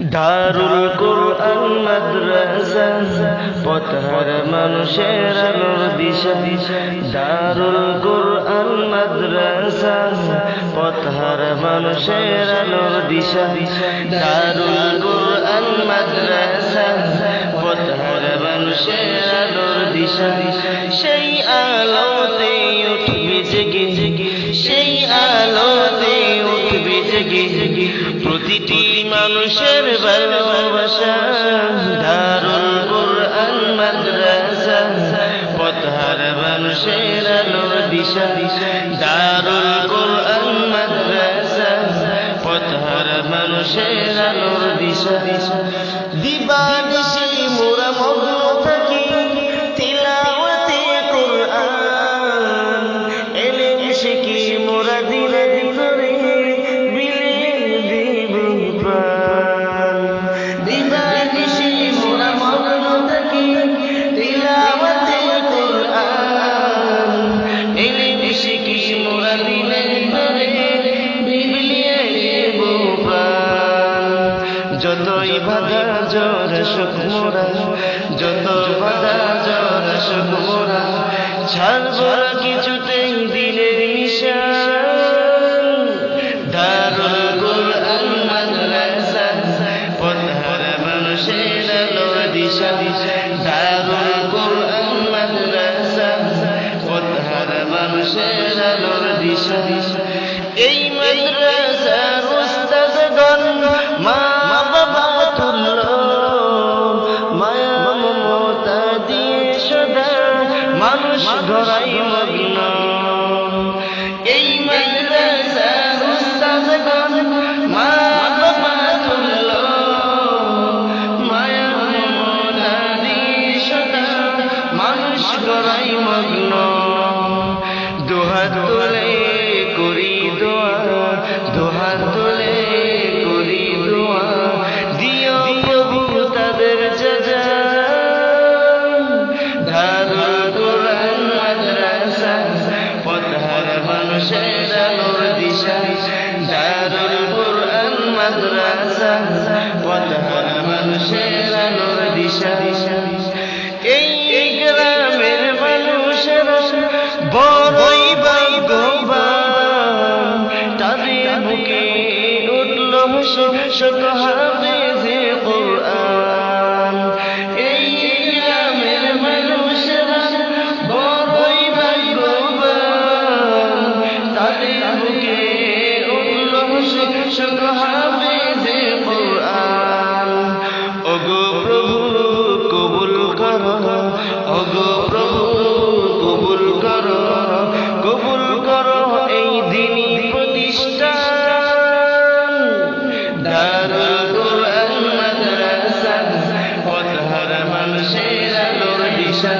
দারুল কুরআন মাদ্রাসা পথহার মানুষের আলোর দিশা। দারুল কুরআন মাদ্রাসা পথহার মানুষের আলোর দিশা। দারুল কুরআন মাদ্রাসা পথহার মানুষের আলোর দিশা। সেই আলোতে উঠবে জেগে, সেই আলোতে উঠবে জেগে প্রতিটি মানুষের ভালোবাসা। দারুল কুরআন মাদ্রাসা পথহার মানুষের আলোর দিশা। দারুল কুরআন মাদ্রাসা পথহার মানুষের আলোর দিশা। দিবানিশি মোরা মগ্ন থাকি তিলাওয়াতে কুরআন, ইলম শিখি মোরা দিনে দিনে যতই বাধা জ্বর সুখ মোরা, যত বাধা জ্বর সুখ মোরা ছাড়ব না কিছুতেই দিনের নিশান। দারুল কুরআন মাদ্রাসা পথহার মানুষের আলোর দিশা। দারুল কুরআন মাদ্রাসা পথহার মানুষের আলোর দিশা। এই মাদ্রাসার উস্তাদগণ মা বাবা তুল্য মায়া মমতা দিয়ে সদা মানুষ গড়াই মগ্ন। এই মাদ্রাসার উস্তাদগণ মা বাবা তুল্য মায়া মমতা দিয়ে সদা মানুষ গড়াই মগ্ন। দুহাত তুলে করি দোয়া, দুহাত তুলে করি দোয়া, দিও প্রভু তাদের যাজা। দারুল কুরআন মাদ্রাসা পথহার মানুষের আলোর দিশা। দারুল কুরআন মাদ্রাসা পথহার মানুষের আলোর দিশা। এই গ্রামের মানুষেরা বড়ই ভাগ্যবান, তাদের বুকে উঠল শত হাফেজে কুরআন। এই গ্রামের মানুষেরা বড়ই ভাগ্যবান, তাদের বুকে উঠল শত হাফেজে কুরআন। ওগো প্রভু কবুল করো, ওগো প্রভু কবুল করো, কবুল করো এই দিনী প্রতিষ্ঠান। দারুল কুরআন মাদ্রাসা পথহার মানুষের আলোর দিশা।